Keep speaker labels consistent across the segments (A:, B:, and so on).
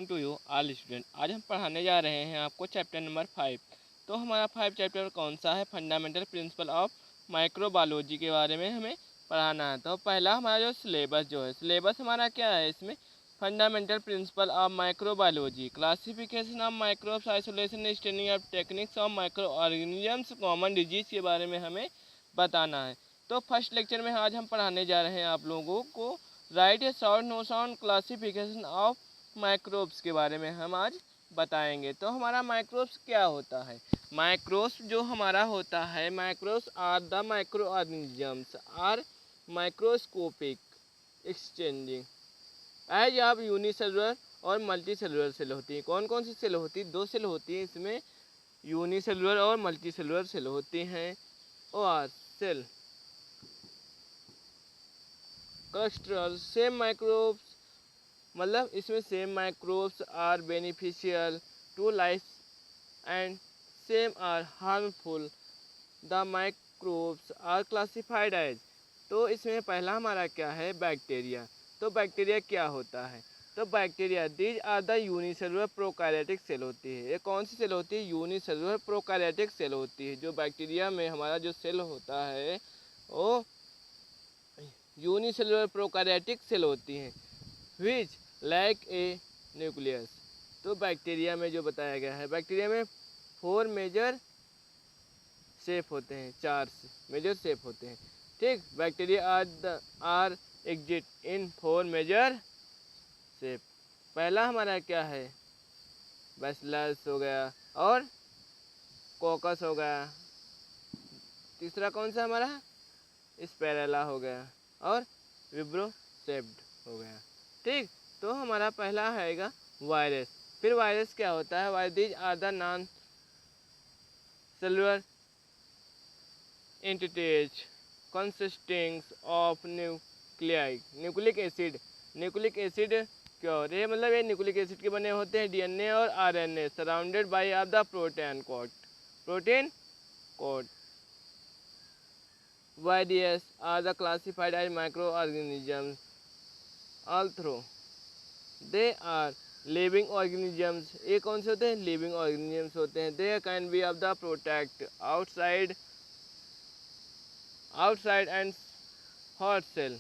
A: Welcome to you all student. आज हम पढ़ाने जा रहे हैं आपको चैप्टर नंबर 5। तो हमारा 5 चैप्टर कौन सा है? फंडामेंटल प्रिंसिपल ऑफ माइक्रोबायोलॉजी के बारे में हमें पढ़ाना है। तो पहला हमारा जो सिलेबस हमारा क्या है इसमें? Fundamental principle of microbiology, classification of microbes, isolation, staining of techniques of micro organisms, common disease के बारे में हमें बताना है। तो फर्स्ट लेक्चर में आज हम पढ़ाने जा रहे हैं आप लोगों को right A short notes on classification of microbes के बारे में हम आज बताएंगे। तो हमारा माइक्रोब्स क्या होता है? माइक्रोब्स जो हमारा होता है, microbes are the micro organisms are microscopic exchanging as of unicellular और मल्टी सेलुलर सेल होती है। कौन कौन सी सेल होती है? 2 सेल होती है इसमें, यूनिसेलुलर और मल्टी सेलुलर सेल होती हैं। और सेल क्लस्टर सेम माइक्रोब्स, मतलब इसमें some microbes are beneficial to life and some are harmful the microbes are classified as. तो इसमें पहला हमारा क्या है? बैक्टीरिया। तो बैक्टीरिया क्या होता है? तो bacteria these are the unicellular prokaryotic cell होती है। ये कौन सी सेल होती है? यूनिसेलुलर प्रोकैरियोटिक सेल होती है। जो बैक्टीरिया में हमारा जो सेल होता है वो यूनिसेलुलर प्रोकैरियोटिक सेल होती हैं विच लाइक ए न्यूक्लियस। तो बैक्टीरिया में जो बताया गया है, बैक्टीरिया में 4 मेजर शेप होते हैं, 4 मेजर शेप होते हैं। ठीक, bacteria are exist in 4 major shape. पहला हमारा क्या है? बैसिलस हो गया और कोकस हो गया। तीसरा कौन सा हमारा? स्पैरेला हो गया और विब्रो शेप्ड हो गया। ठीक, तो हमारा पहला आएगा वायरस। फिर वायरस क्या होता है? Virus are the non cellular entities consisting of nuclei nucleic acid. Nucleic acid क्या हो रही है? मतलब ये न्यूक्लिक एसिड के बने होते हैं डीएनए और RNA surrounded by of the protein coat. YDS are the classified as microorganisms, although they are living organisms। ये कौन से होते हैं? लिविंग ऑर्गेनिजम्स होते हैं। They can be of the protect outside and hot cell।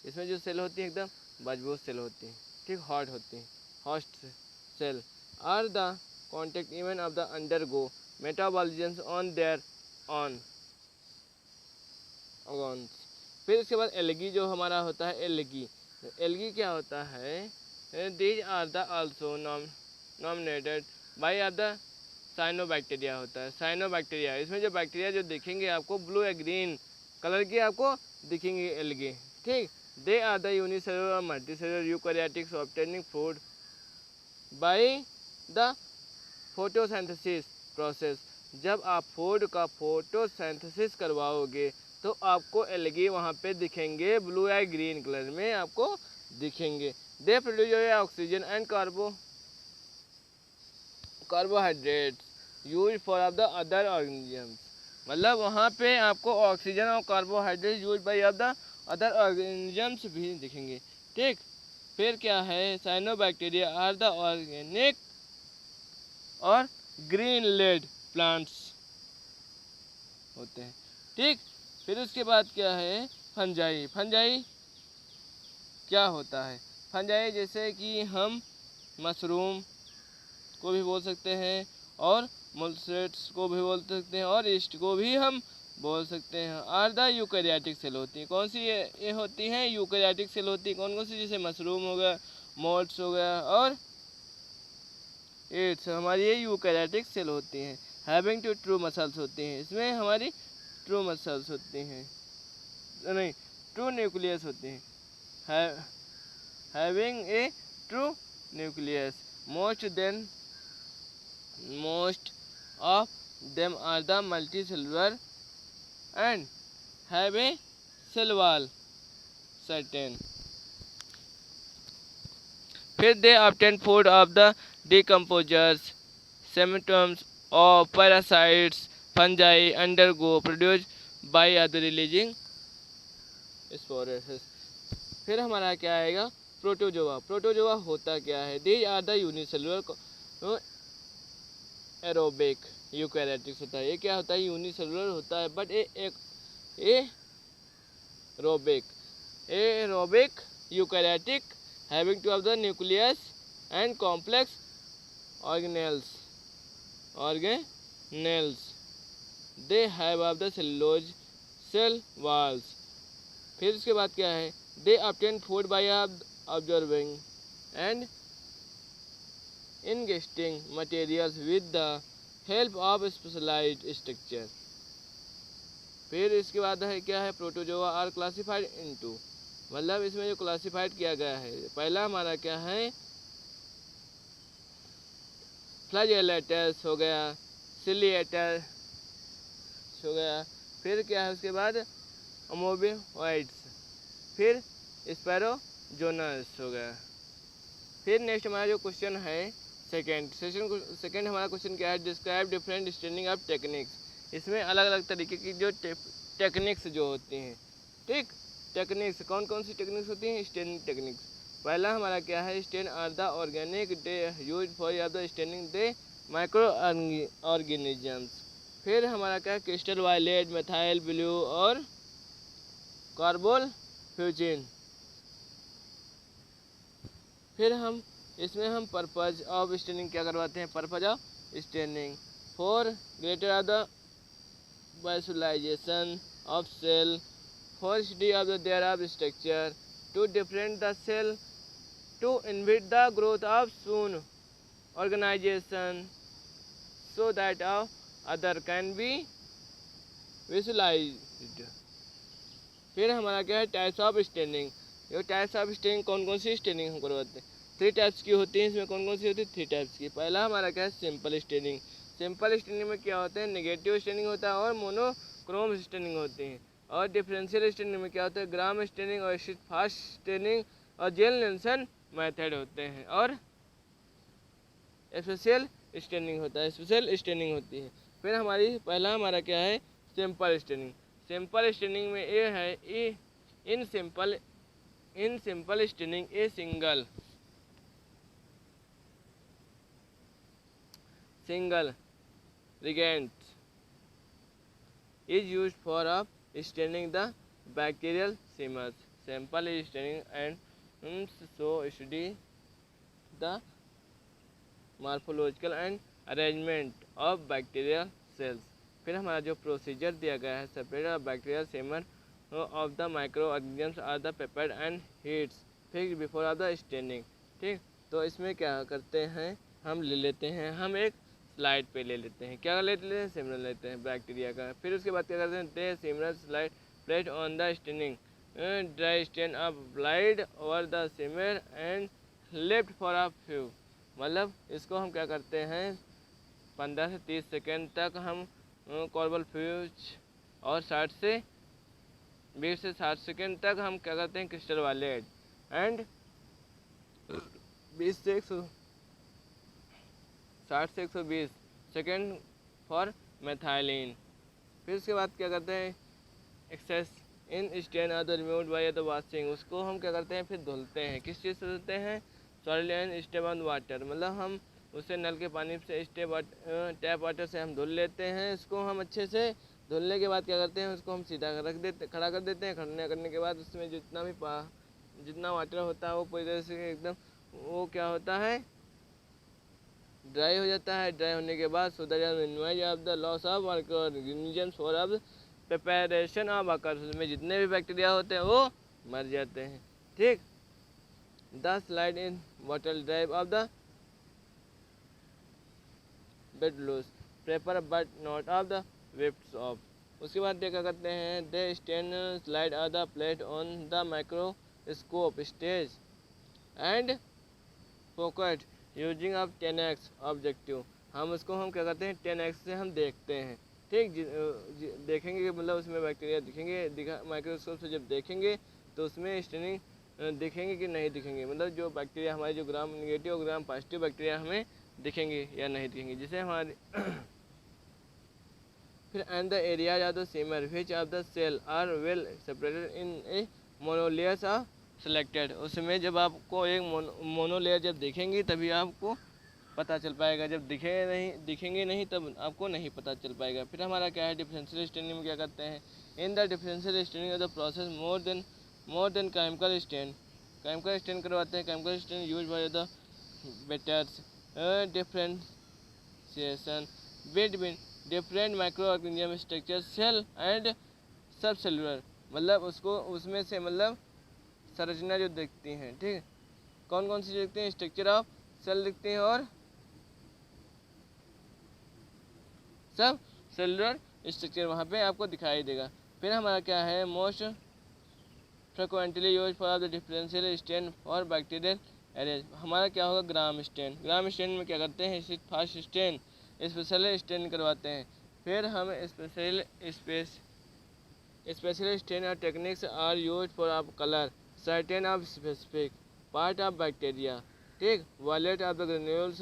A: इसमें जो सेल होती है एकदम मजबूत सेल होती है, ठीक, हॉट होती है, host cell are the contact even of the undergo metabolism on their on organs. फिर उसके बाद एल्गी जो हमारा होता है, एल्गी क्या होता है? These are the also nominated by of the cyanobacteria होता है। साइनोबैक्टीरिया, इसमें जो बैक्टीरिया जो दिखेंगे आपको ब्लू या ग्रीन कलर के आपको दिखेंगे एल्गी। ठीक, दे आर द यूनिसेलुलर और multicellular eukaryotics obtaining food by the photosynthesis process. जब आप फूड का फोटोसिंथेसिस करवाओगे तो आपको एल्गी वहाँ पे दिखेंगे, ब्लू या ग्रीन कलर में आपको दिखेंगे। They produce oxygen and carbohydrates use for of the other organisms. मतलब वहाँ पे आपको ऑक्सीजन और carbohydrate use by of the other organisms भी दिखेंगे। ठीक, फिर क्या है? साइनोबैक्टीरिया आर द ऑर्गेनिक और ग्रीन लेड प्लांट्स होते हैं। ठीक, फिर उसके बाद क्या है? फंजाई। फंजाई क्या होता है? फंजाई जैसे कि हम मशरूम को भी बोल सकते हैं और मोलस्केट्स को भी बोल सकते हैं और ईस्ट को भी हम बोल सकते हैं। आर द यूकैरियोटिक सेल होती हैं। कौन सी ये होती हैं? यूकैरियोटिक सेल होती है। कौन कौन सी? जैसे मशरूम हो गया, मोल्ड्स हो गया और एड्स, हमारी ये यूकैरियोटिक सेल होती हैं। हैविंग टू ट्रू मसल्स होती हैं, इसमें हमारी ट्रू मसल्स होती हैं, नहीं, ट्रू न्यूक्लियस होती हैं। Having a true nucleus, most of them are the multi cellular and have a cell wall certain. फिर they obtain food of the decomposers, symptoms of parasites, fungi undergo produced by other releasing spores। फिर हमारा क्या आएगा? Protozoa. Protozoa होता क्या है? These are the unicellular aerobic eukaryotics होता है। ये क्या होता है? यूनिसेलुलर होता है, but aerobic eukaryotic having two of the nucleus and complex organelles they have of the cellulose cell walls. फिर उसके बाद क्या है? They obtain food by observing and ingesting materials with the help of specialized structure। फिर इसके बाद है क्या है? प्रोटोजोआ आर क्लासिफाइड इनटू, मतलब इसमें जो क्लासिफाइड किया गया है, पहला हमारा क्या है? फ्लैजेलेटस हो गया, सिलिएटस हो गया, फिर क्या है उसके बाद? अमोबियोइड्स, फिर स्पैरोजोनस हो गया। फिर नेक्स्ट हमारा जो क्वेश्चन है सेकंड हमारा क्वेश्चन क्या है? Describe different staining of techniques. इसमें अलग अलग तरीके की जो टेक्निक्स जो होती हैं, ठीक, टेक्निक्स कौन कौन सी टेक्निक्स होती हैं? Staining techniques. पहला हमारा क्या है? Stain are the organic they use for the staining the micro organisms. फिर हमारा क्या है? क्रिस्टल वायलेट, मेथाइल ब्लू और कार्बोल फ्यूजिन। फिर हम इसमें हम पर्पज ऑफ स्टेनिंग क्या करवाते हैं? Purpose of staining for greater of the visualisation of cell, for study of the their of structure, to different the cell, to inhibit the growth of soon organisation so that other can be visualised. फिर हमारा क्या है? Types of staining. ये types of staining कौन कौन सी staining हम करवाते हैं? 3 टाइप्स की होती हैं। इसमें कौन कौन सी होती है? 3 टाइप्स की। पहला हमारा क्या है? Simple staining. सिंपल स्टेनिंग में क्या होता है? नेगेटिव स्टेनिंग होता है और मोनोक्रोम स्टेनिंग होती है। और डिफरेंशियल स्टेनिंग में क्या होता है? ग्राम स्टेनिंग और फास्ट स्टेनिंग और जेल नेल्सन मेथड होते हैं। और स्पेशल स्टेनिंग होता है, स्पेशल स्टेनिंग होती है। फिर पहला हमारा क्या है? Simple staining. सिंपल स्टेनिंग में ये है in simple staining A single reagent is used for staining the bacterial seams. Sample is staining and so study the morphological and arrangement of bacterial cells। फिर हमारा जो प्रोसीजर दिया गया है, separate bacterial smear of the micro organisms are the prepared and heats fix before of the staining. ठीक, तो इसमें क्या करते हैं? हम ले लेते हैं, हम एक स्लाइड पे ले लेते हैं, क्या लेते हैं? सिमर लेते हैं बैक्टीरिया का। फिर उसके बाद क्या करते हैं? They smear slide plate on the staining dry stain of blade over the smear and left for a few. मतलब इसको हम क्या करते हैं? 15 से 30 सेकेंड तक हम कॉर्बल फ्यूज और 20 से 60 सेकेंड तक हम क्या करते हैं? क्रिस्टल वायलेट एंड 60 से 120 सेकेंड फॉर मेथाइलिन। फिर उसके बाद क्या करते हैं? Excess in stain are removed by the washing. उसको हम क्या करते हैं? फिर धुलते हैं। किस चीज़ से धुलते हैं? Solid and step on water, मतलब हम उसे नल के पानी से टैप वाटर से हम धुल लेते हैं। इसको हम अच्छे से धुलने के बाद क्या करते हैं? उसको हम सीधा खड़ा कर देते हैं। खड़ा करने के बाद उसमें जितना वाटर होता है वो पूरी तरह से एकदम वो क्या होता है? ड्राई हो जाता है। ड्राई होने के बाद so that minimize of the loss of organisms for of preparation of आकर, उसमें जितने भी बैक्टीरिया होते हैं वो मर जाते हैं। ठीक, the slide in bottle drive of the bed loose paper but not of the wipes of. उसके बाद क्या करते हैं? They stain slide of the plate on the microscope stage and focused using of 10x objective. हम क्या करते हैं? 10x से हम देखते हैं। ठीक, देखेंगे कि मतलब उसमें बैक्टीरिया दिखेंगे, माइक्रोस्कोप से जब देखेंगे तो उसमें स्टेनिंग दिखेंगे कि नहीं दिखेंगे, मतलब जो बैक्टीरिया हमारे जो ग्राम नेगेटिव और ग्राम पॉजिटिव बैक्टीरिया हमें दिखेंगे या नहीं दिखेंगे, जिसे हमारे फिर and the area of the smear which of the cell are well separated in a monolayers of selected, उसमें जब आपको एक मोनो लेयर जब देखेंगी तभी आपको पता चल पाएगा, जब दिखेंगे नहीं तब आपको नहीं पता चल पाएगा। फिर हमारा क्या है, डिफरेंशियल स्टेनिंग में क्या करते हैं, in the differential staining of the process more than chemical stain करवाते हैं। Chemical stain use by the betters differentiation between different micro organism structure cell and sub cellular, मतलब उसको उसमें से मतलब संरचना जो देखती हैं, ठीक है, कौन कौन सी देखते हैं, स्ट्रक्चर ऑफ सेल दिखते हैं और सब सेलुलर स्ट्रक्चर वहाँ पे आपको दिखाई देगा। फिर हमारा क्या है, most frequently use for the differential stain और बैक्टीरियल एरेज, हमारा क्या होगा, ग्राम स्टेन में क्या करते हैं, इसी फास्ट स्टेन स्पेशल स्टेन करवाते हैं। फिर हम स्पेशल स्टेन और techniques are use for of colour certain of specific part of bacteria, ठीक, violet of the granules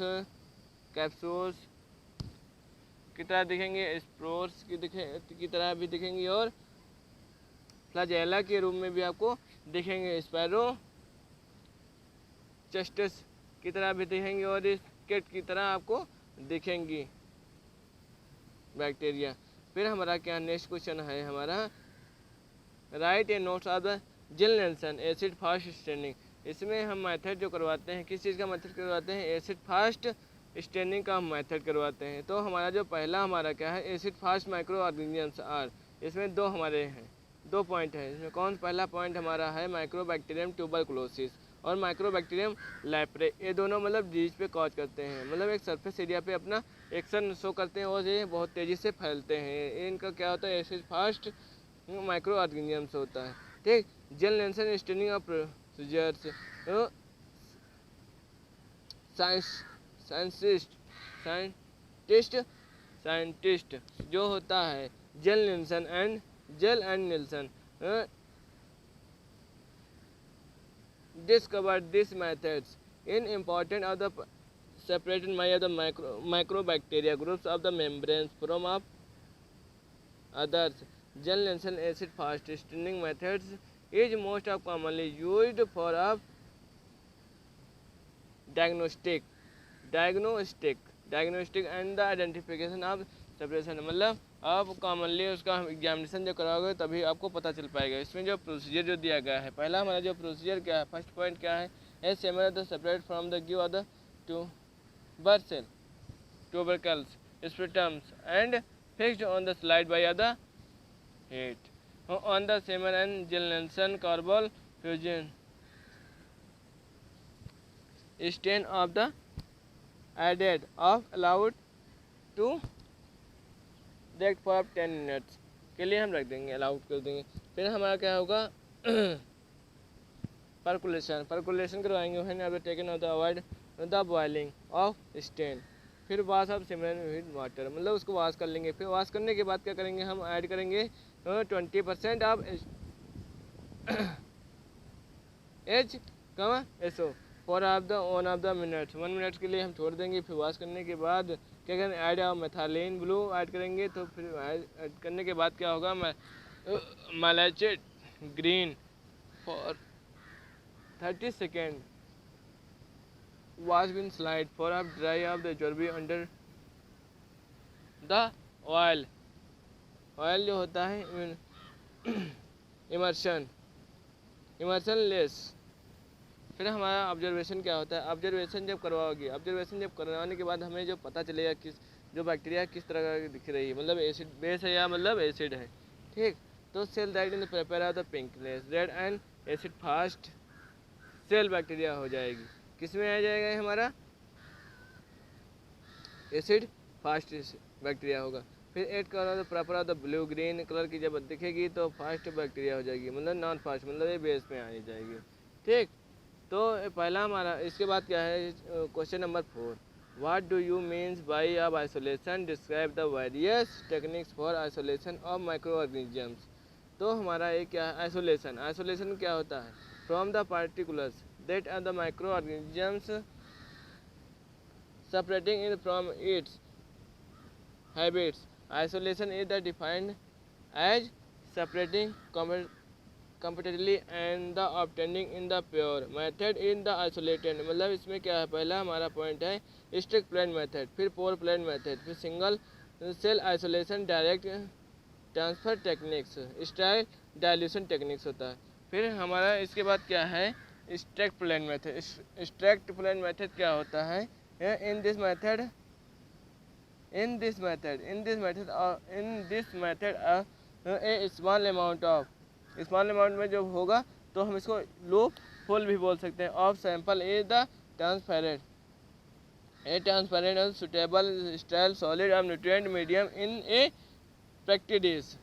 A: capsules की तरह दिखेंगे, स्पोर्स की तरह भी दिखेंगे और फ्लैजेला के रूप में भी आपको दिखेंगे, स्पैरो चेस्टस की तरह भी दिखेंगे और इस किट की तरह आपको दिखेंगी बैक्टीरिया। फिर हमारा क्या नेक्स्ट क्वेश्चन है हमारा, right A notes of the जिल नेल्सन एसिड फास्ट स्टेनिंग, इसमें हम मेथड जो करवाते हैं, किस चीज़ का मेथड करवाते हैं, एसिड फास्ट स्टेनिंग का हम मेथड करवाते हैं। तो हमारा जो पहला हमारा क्या है, acid fast micro organisms are, इसमें दो हमारे हैं, दो पॉइंट है इसमें। कौन पहला पॉइंट हमारा है, माइक्रोबैक्टीरियम ट्यूबरकुलोसिस और माइक्रोबैक्टीरियम लैप्रे, ये दोनों मतलब डिजीज पे कॉज करते हैं, मतलब एक सरफेस एरिया पे अपना एक्शन शो करते हैं और ये बहुत तेज़ी से फैलते हैं। इनका क्या होता है, एसिड फास्ट माइक्रो ऑर्गेनिजम्स होता है, ठीक। Ziehl Neelsen staining of procedures, scientist जो होता है Ziehl and Neelsen discovered these methods in important of the separated by the microbacteria groups of the membranes from of others. Gel Nelson acid fast staining methods is most of commonly used for a diagnostic and the identification of separation, मतलब आप commonly उसका examination जो कराओगे तभी आपको पता चल पाएगा। इसमें जो प्रोसीजर जो दिया गया है, पहला हमारा जो प्रोसीजर क्या है, फर्स्ट पॉइंट क्या है, as smear the separate from the give of the tuber cell tubercles spitums and fixed on the slide by the heat on the semen and Gel Nelson carbol fusion stain of the added of allowed to देख for 10 minutes के लिए हम रख देंगे, allowed कर देंगे। फिर हमारा क्या होगा, परकुलेशन करवाएंगे whenever taken of the avoid the boiling of stain. फिर wash of smear with water, मतलब उसको वाश कर लेंगे। फिर वाश करने के बाद क्या करेंगे, हम ऐड करेंगे 20% of SO four of the 1 minute के लिए हम छोड़ देंगे। फिर वॉश करने के बाद क्या करेंगे, ऐड मेथालिन ब्लू ऐड करेंगे। तो फिर ऐड करने के बाद क्या होगा, malachite green for 30 second wash bin slide for of dry of the चर्बी अंडर द ऑयल जो होता है इमर्शन लेस। फिर हमारा ऑब्जर्वेशन क्या होता है, ऑब्जर्वेशन जब करवाने के बाद हमें जो पता चलेगा किस जो बैक्टीरिया किस तरह का दिख रही है, मतलब एसिड बेस है या मतलब एसिड है, ठीक। तो cell that in the prepare of the pinkness red and acid fast cell bacteria हो जाएगी। किस में आ जाएगा हमारा, एसिड फास्ट बैक्टीरिया होगा। फिर एड करो the proper off the blue green colour की जब दिखेगी तो फास्ट बैक्टीरिया हो जाएगी, मतलब नॉन फास्ट, मतलब ये बेस में आ जाएगी, ठीक। तो पहला हमारा, इसके बाद क्या है, question number 4, what do you means by of isolation, describe the various techniques for isolation of micro organisms. तो हमारा ये क्या है, आइसोलेशन क्या होता है, from the particulars that are the micro organisms separating it from its habits. Isolation is the defined as separating competitively and the obtaining in the pure method in the isolated. मतलब इसमें क्या है, पहला हमारा point है strict plain method, फिर pour plain method, फिर single cell isolation, direct transfer techniques, style dilution techniques होता है। फिर हमारा इसके बाद क्या है, strict plain method. Strict plain method क्या होता है, in this method a small amount में जो होगा तो हम इसको लूप होल भी बोल सकते हैं। Of sample is the transparent और सुटेबल स्टाइल सॉलिड और न्यूट्रिएंट मीडियम इन ए प्रैक्टिस।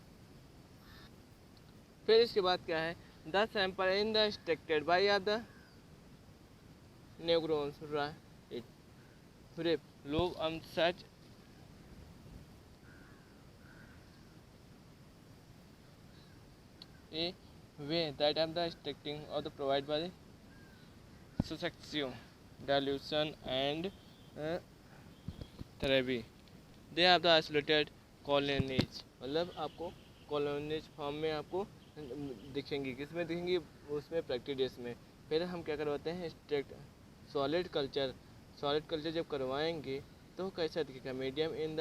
A: फिर इसके बाद क्या है, the sample in the extracted by the neurons right loop on such a way that of the extracting of the provided by the succession, dilution and therapy. They have the isolated colonies। मतलब आपको colonies form में आपको दिखेंगी, किसमें दिखेंगी, उसमें practice में। फिर हम क्या करवाते हैं, सॉलिड कल्चर जब करवाएंगे तो कैसा दिखेगा, medium in the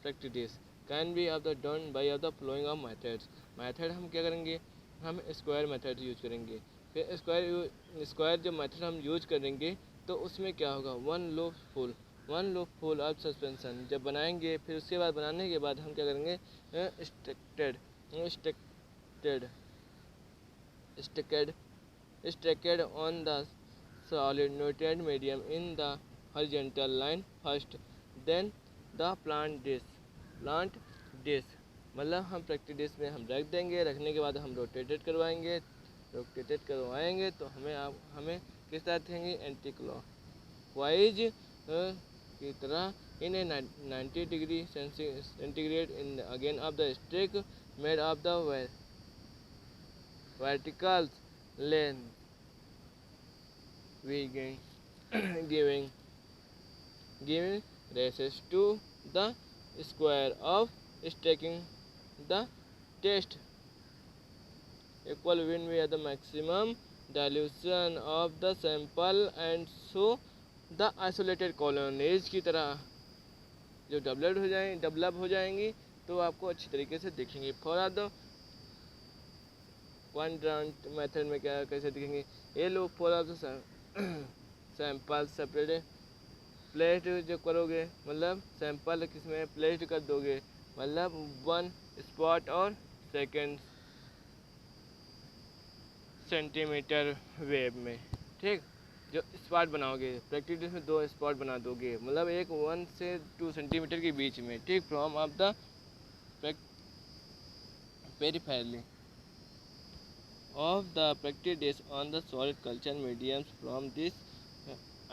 A: practice can be of the done by of the flowing of method हम क्या करेंगे, हम स्क्वायर मेथड यूज करेंगे। फिर स्क्वायर जब मेथड हम यूज करेंगे तो उसमें क्या होगा, one loop full of suspension जब बनाएंगे। फिर उसके बाद बनाने के बाद हम क्या करेंगे, stacked on the solid nutrient medium in the horizontal line first, then the plant dish. मतलब हम प्रैक्टिस में हम रख देंगे, रखने के बाद हम रोटेटेड करवाएंगे तो हमें किस तरह दिखेंगे, एंटी क्लॉकवाइज की तरह इन ए 90 degree centigrade in again of the stick made of the vertical length giving races to the square of stacking the test equal when we have the maximum dilution of the sample and so the isolated colonies की तरह जो develop हो जाएंगी तो आपको अच्छी तरीके से दिखेंगी। फॉर द क्वाड्रेंट मेथड में क्या कैसे दिखेंगे, ये लोग for the sample separate plate जो करोगे, मतलब सैंपल किसमें प्लेट कर दोगे, मतलब वन स्पॉट और सेकेंड सेंटीमीटर वेव में, ठीक। जो स्पॉट बनाओगे प्रैक्टिस में 2 स्पॉट बना दोगे, मतलब एक 1 से 2 सेंटीमीटर के बीच में, ठीक। From of the peripherally of the practice on the solid culture mediums from this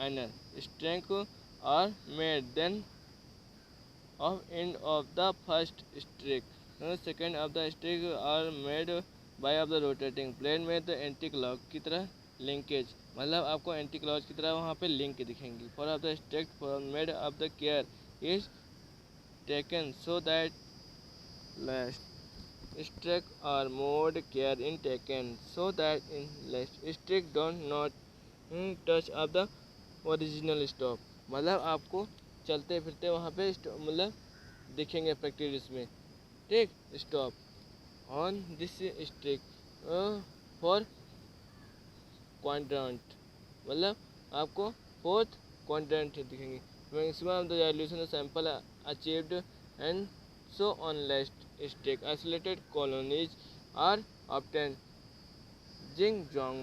A: inner strength are made then of end of the first streak, second of the streak are made by of the rotating plane में तो anti clock की तरह linkage, मतलब आपको anti clock की तरह वहाँ पे लिंक दिखेंगी। Four of the streak four made of the care is taken so that last streak or more care in taken so that in less streak don't not touch of the original stop। मतलब आपको चलते फिरते वहाँ पे मतलब दिखेंगे practice में, ठीक। Stop on this streak four quadrant, मतलब आपको 4th क्वाड्रेंट दिखेंगे। Maximum of the dilution sample achieved and so on last streak isolated colonies are obtained Jing-Jong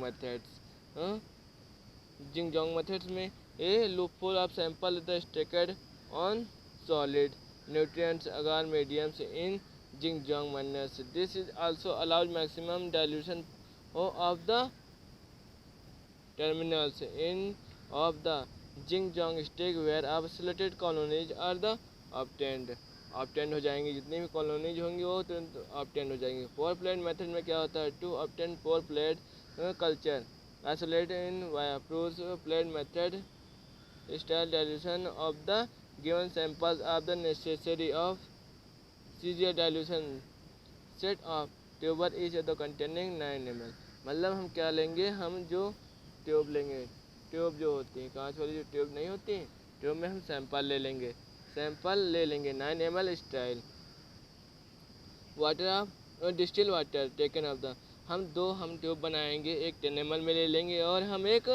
A: methods में a loophole of sample the stacked on solid nutrients agar mediums in Jing-Jong manners। This is also allows maximum dilution of the terminals in of the Jing-Jong stick where isolated colonies are the obtained हो जाएंगी, जितनी भी colonies होंगी वो तुरंत obtain हो जाएंगी। 4 plate method में क्या होता है, to obtain 4 plate culture isolate in proves plate method style dilution of the given samples of the necessary of seizure dilution set of tuber is the containing 9 ml। मतलब हम क्या लेंगे, हम जो ट्यूब लेंगे, ट्यूब जो होती है कांच वाली जो ट्यूब नहीं होती, ट्यूब में हम सैंपल ले लेंगे, 9 ml style water of distil water taken of the, हम ट्यूब बनाएंगे, एक 10 ml में ले लेंगे और हम एक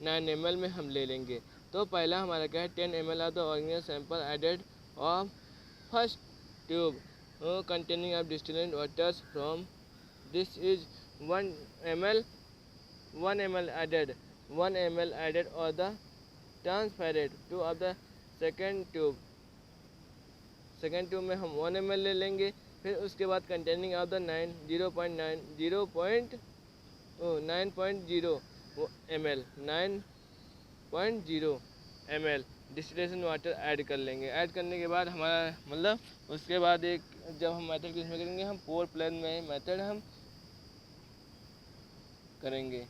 A: 9 ml में हम ले लेंगे। तो पहला हमारा क्या है, 10 ml of the organic sample added of first tube containing of distilled waters from this is 1 ml 1 ml added 1 ml added or the transferred to of the second tube में हम 1 ml ले लेंगे। फिर उसके बाद containing of the 9.0 ml 9.0 ml distillation water add कर लेंगे। Add करने के बाद हमारा मतलब उसके बाद एक जब हम मेथड किस में करेंगे, हम पोर प्लान में मेथड हम करेंगे।